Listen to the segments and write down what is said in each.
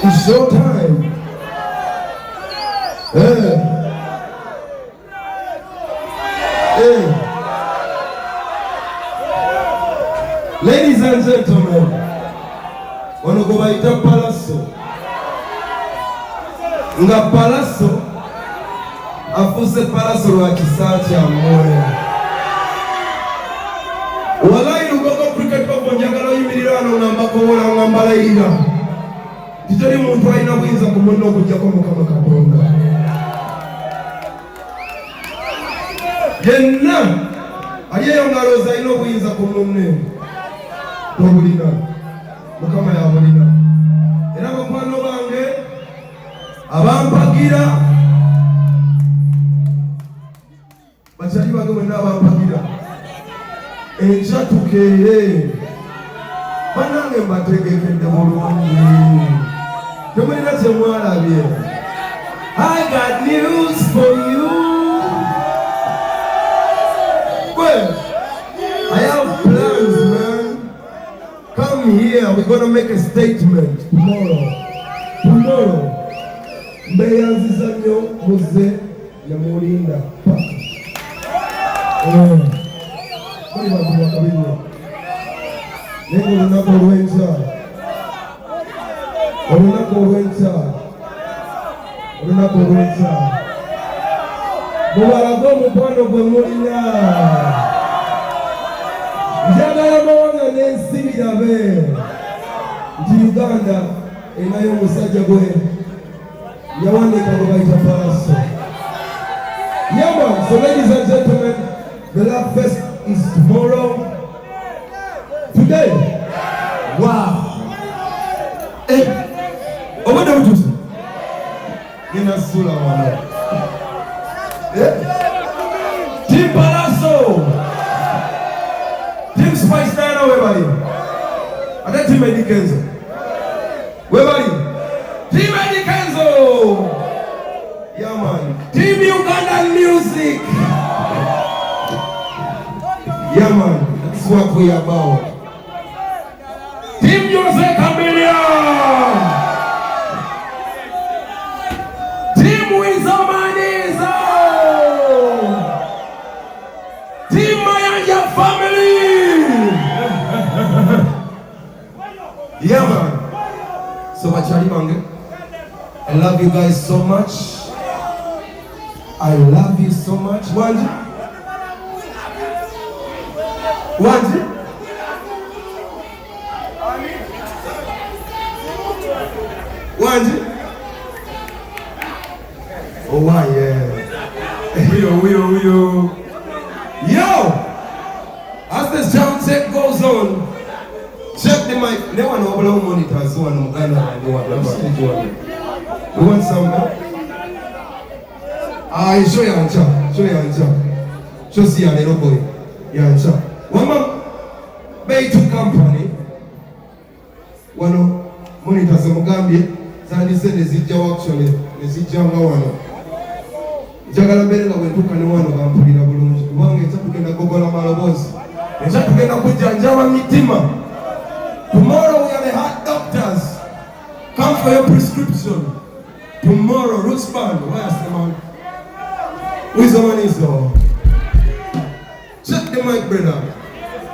It's your time. Hey. Ladies and gentlemen, wanna go by the Pallaso. Nga Pallaso, afuse Pallaso wa kisachi ya moyo. Walai Lugogo cricket kwa njagala yimirano ngambako wala ngambala ira. Titari muntu aina bwinza kumunno kujja ko mukama Katonda. Yenna aliyeyo ngaloza ino bwinza kumunne. Tobulina mukama yabulina. Era bakwano bange abampagira bachali bange mwenna abampagira enchatukeye banange mbategekedde bulungi temulina kyemwalabye. I got news for you. Well, I have plans, man. Come here, we're gonna make a statement tomorrow. Mbeyanziza nnyo muze yamulinda paka. Kuli bantu bakabinyo. Nengo lunaku olw'enkya. Mubalaga omukwano gwe mulina. Njagala mawanga n'ensi birabe nti Uganda enayo omusajja gwe yawanika gwe bayita Pallaso. Yeah, man. So ladies and gentlemen, the love fest is tomorrow. Today. Wow. Hey. Oh, what do you do? Nina Sula wana. Team Pallaso. Team Spice Nana, where are you? And then Team Eddie Kenzo. Where are you? Team Eddie Kenzo. Yeah, man. Team Ugandan Music. Yeah, man. That's what we are about. Team Music Chameleon. Team Wizamanizo. Team Mayanja family. Yeah, man. So much, I love you guys so much. I love you so much. Wanji? Oh, wow, yeah. Yo! As the sound check goes on, check the mic. They want to blow monitors. So I'm going to you want some? Show your answer. Show see a little boy. Your answer. One more. Baitu company. One monitors of Gambia. Zani said the Zijja actually. The Zijja one. Jagala Bella went to Kanawano Gampina Balloons. One gets up to the Gogola Malabos. And just to get up with Java Mitima. Tomorrow we are the heart doctors. Come for your prescription. Tomorrow, Roots Band. Where's the man? Who is the man is though? Check the mic, brother.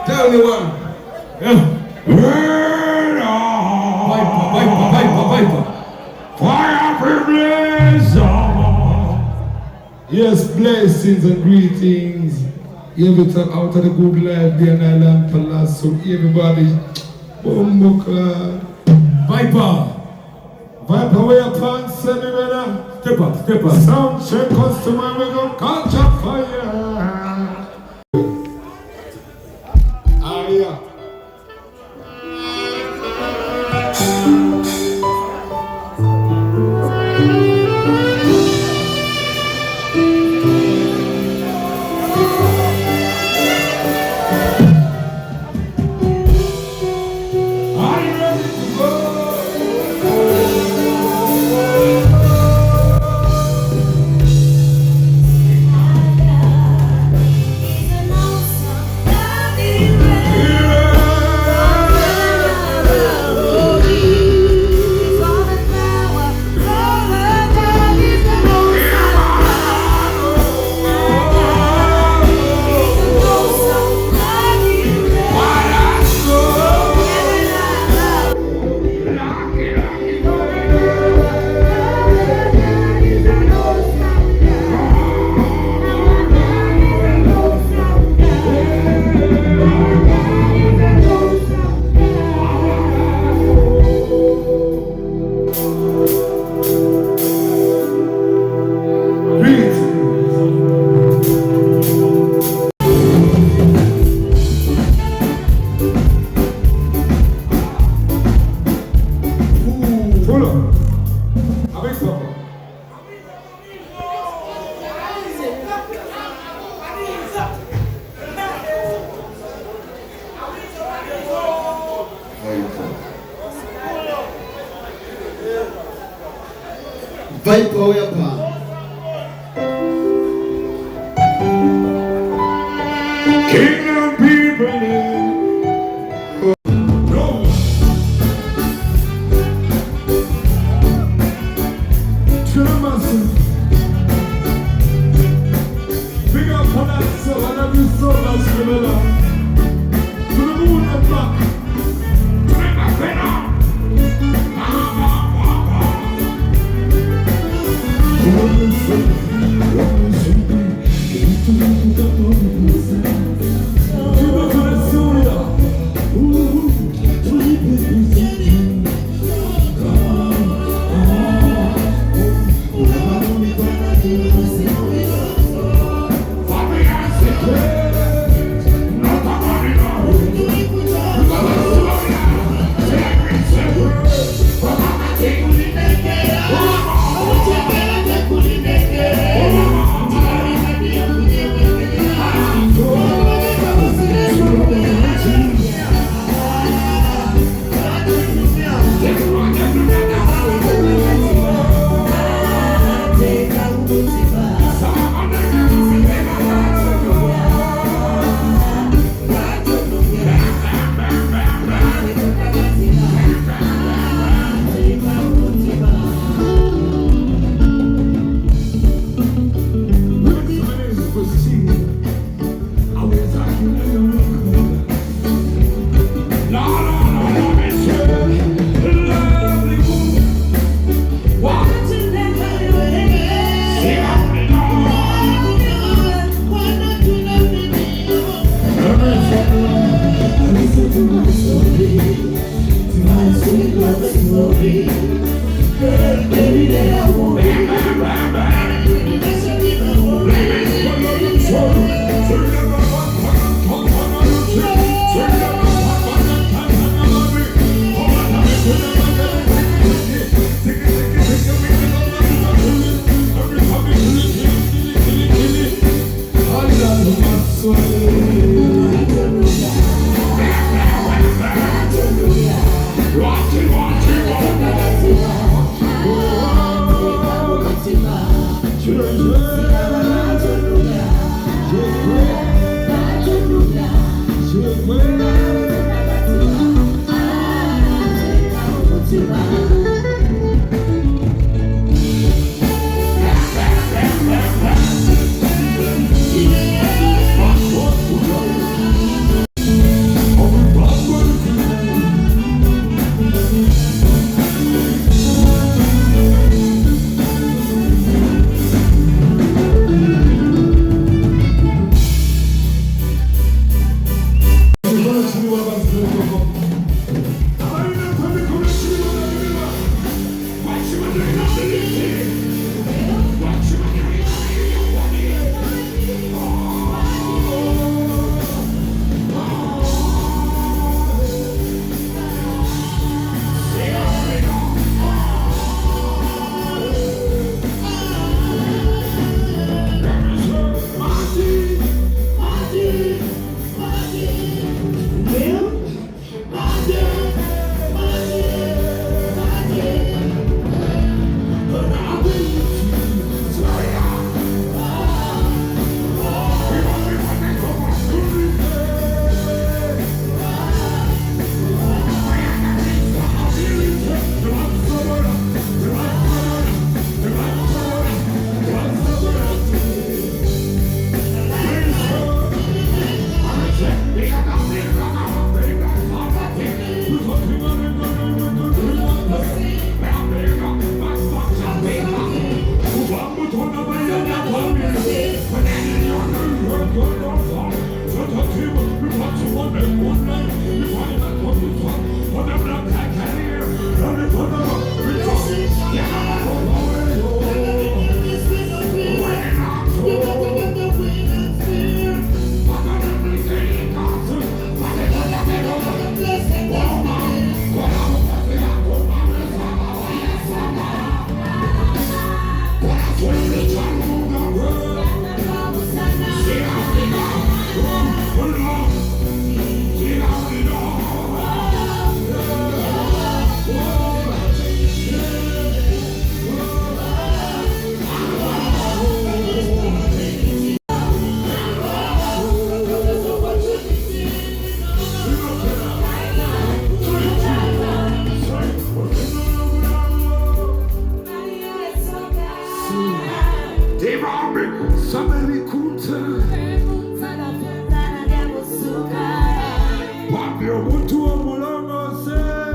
Tell me one. Viper. Fire privilege. Yes, blessings and greetings. Everything out of the good life, there in Island Pallaso. Everybody, Bomboka. Viper, where your pants, send me better. Step up. Sound check, customer, we go catch a fire. Yeah. Pull up. A big papa. Viper weapon. Kingdom people. No. Chilamasu. Big up Pallaso, and I do so much similar. To the moon and back. Bring my pen on. Somebody kunta. Papi omuntu omulongo se.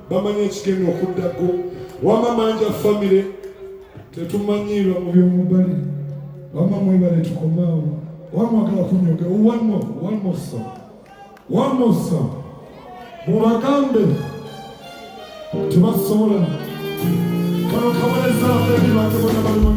Bamanya ekigenda okuddako wama manja famire tetumanyirwa mu byomubali wama mwebale tukomaawo wamwagala kunyoga one more song mubagambe tebasobola kano kaboneza abali bange bona bali